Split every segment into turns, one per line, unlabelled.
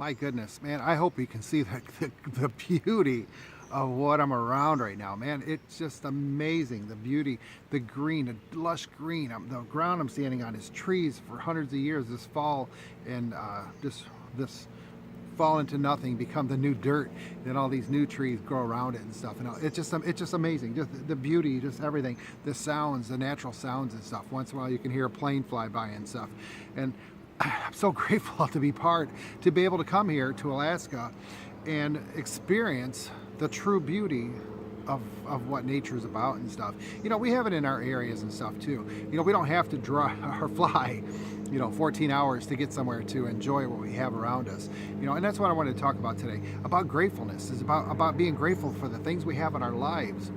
My goodness, man, I hope you can see the beauty of what I'm around right now, man. It's just amazing. The beauty, the green, the lush green. The ground I'm standing on is trees for hundreds of years. This fall and just this fall into nothing, become the new dirt, and all these new trees grow around it and stuff. And it's just amazing. Just the beauty, just everything, the sounds, the natural sounds and stuff. Once in a while, you can hear a plane fly by and stuff. And I'm so grateful to be able to come here to Alaska and experience the true beauty of what nature is about and stuff. We have it in our areas and stuff too. We don't have to drive or fly 14 hours to get somewhere to enjoy what we have around us. And that's what I wanted to talk about today. About gratefulness is about being grateful for the things we have in our lives.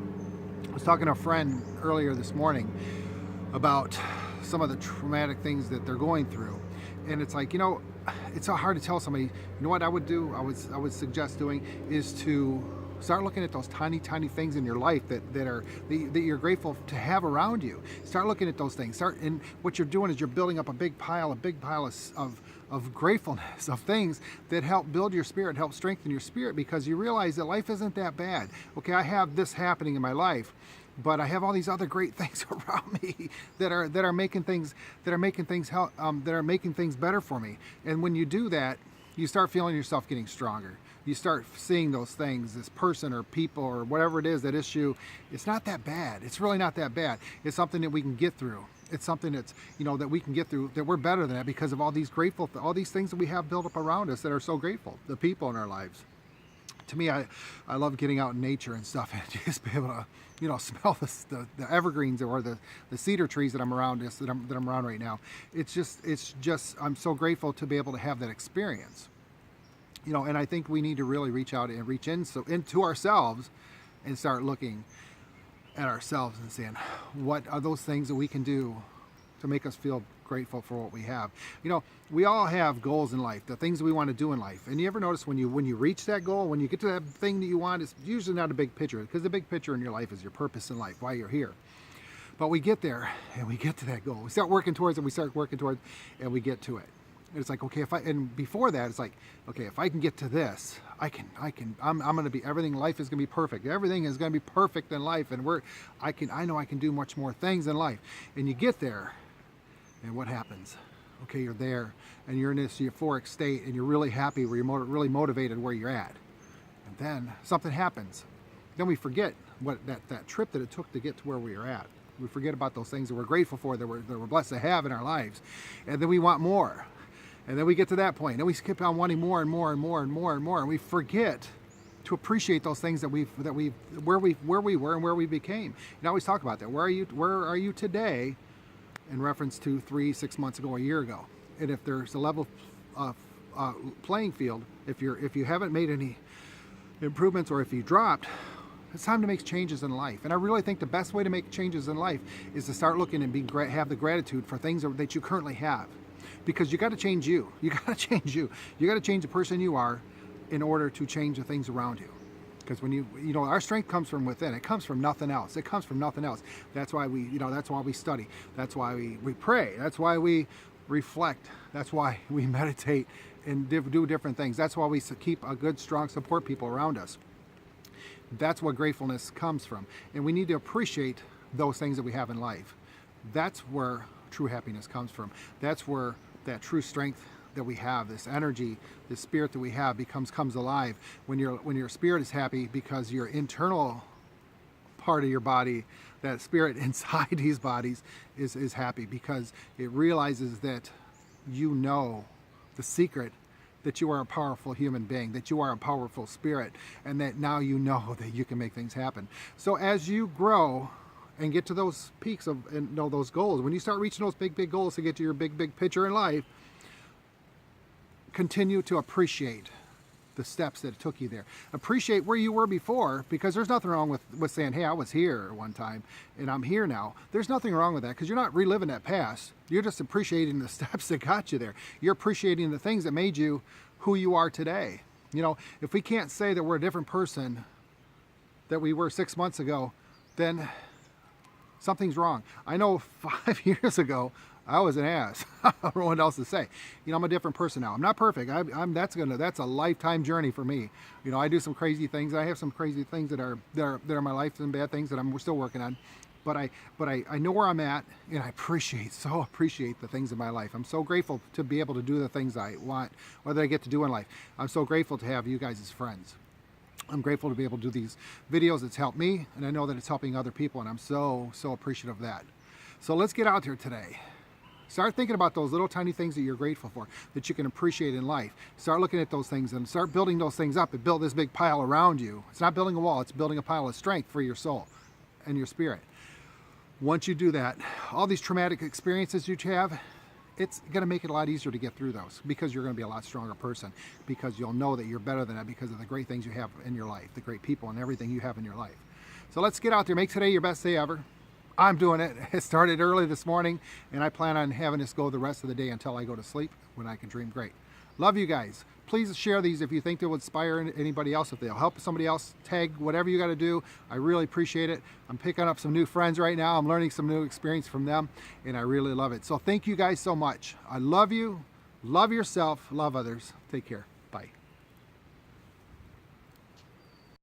I was talking to a friend earlier this morning about some of the traumatic things that they're going through. And it's like, it's so hard to tell somebody, what I would do, I would suggest doing is to start looking at those tiny things in your life that you're grateful to have around you. Start looking at those things. And what you're doing is you're building up a big pile of gratefulness, of things that help build your spirit, help strengthen your spirit, because you realize that life isn't that bad. Okay, I have this happening in my life, but I have all these other great things around me that are making things better for me. And when you do that, you start feeling yourself getting stronger. You start seeing those things, this person or people or whatever it is, that issue. It's not that bad. It's really not that bad. It's something that we can get through. It's something that's that we can get through. That we're better than that because of all these things that we have built up around us that are so grateful. The people in our lives. To me, I love getting out in nature and stuff and just be able to smell the evergreens or the cedar trees that I'm around right now. It's just I'm so grateful to be able to have that experience. And I think we need to really reach out and reach into ourselves and start looking at ourselves and saying, what are those things that we can do to make us feel grateful for what we have? We all have goals in life, the things we want to do in life. And you ever notice when you reach that goal, when you get to that thing that you want, it's usually not a big picture, because the big picture in your life is your purpose in life, why you're here. But we get there and we get to that goal. We start working towards it, and we get to it. And it's like, okay, and before that, it's like, okay, if I can get to this, I'm going to be, life is going to be perfect. Everything is going to be perfect in life. And I know I can do much more things in life. And you get there, and what happens? Okay, you're there, and you're in this euphoric state, and you're really happy, where you're really motivated where you're at. And then something happens. Then we forget what that trip that it took to get to where we are at. We forget about those things that we're grateful for, that we're blessed to have in our lives. And then we want more. And then we get to that point, and we keep on wanting more and more and more and more and more, and we forget to appreciate those things where we were and where we became. I always talk about that. Where are you today, in reference to 6 months ago, a year ago? And if there's a level playing field, if you haven't made any improvements, or if you dropped, it's time to make changes in life. And I really think the best way to make changes in life is to start looking and have the gratitude for things that you currently have. Because you got to change you. You got to change you. You got to change the person you are in order to change the things around you. Because when our strength comes from within. It comes from nothing else. It comes from nothing else. That's why that's why we study. That's why we pray. That's why we reflect. That's why we meditate and do different things. That's why we keep a good, strong support people around us. That's what gratefulness comes from. And we need to appreciate those things that we have in life. That's where true happiness comes from. That's where that true strength that we have, this energy, this spirit that we have comes alive when your spirit is happy, because your internal part of your body, that spirit inside these bodies, is happy, because it realizes that the secret, that you are a powerful human being, that you are a powerful spirit, and that now that you can make things happen. So as you grow and get to those peaks those goals, when you start reaching those big goals to get to your big picture in life, continue to appreciate the steps that took you there. Appreciate where you were before, because there's nothing wrong with saying, hey, I was here one time and I'm here now. There's nothing wrong with that, because you're not reliving that past. You're just appreciating the steps that got you there. You're appreciating the things that made you who you are today. If we can't say that we're a different person that we were 6 months ago, then something's wrong. I know 5 years ago, I was an ass. I don't know what else to say. I'm a different person now. I'm not perfect. That's a lifetime journey for me. I do some crazy things. I have some crazy things that are my life, and bad things that we're still working on. But I know where I'm at, and I so appreciate the things in my life. I'm so grateful to be able to do the things I want, or that I get to do in life. I'm so grateful to have you guys as friends. I'm grateful to be able to do these videos. It's helped me, and I know that it's helping other people, and I'm so appreciative of that. So let's get out there today. Start thinking about those little tiny things that you're grateful for, that you can appreciate in life. Start looking at those things and start building those things up and build this big pile around you. It's not building a wall, it's building a pile of strength for your soul and your spirit. Once you do that, all these traumatic experiences you have, it's going to make it a lot easier to get through those, because you're going to be a lot stronger person, because you'll know that you're better than that because of the great things you have in your life, the great people and everything you have in your life. So let's get out there, make today your best day ever. I'm doing it. It started early this morning, and I plan on having this go the rest of the day until I go to sleep, when I can dream great. Love you guys. Please share these if you think they'll inspire anybody else, if they'll help somebody else, tag whatever you got to do. I really appreciate it. I'm picking up some new friends right now. I'm learning some new experience from them, and I really love it. So thank you guys so much. I love you. Love yourself. Love others. Take care. Bye.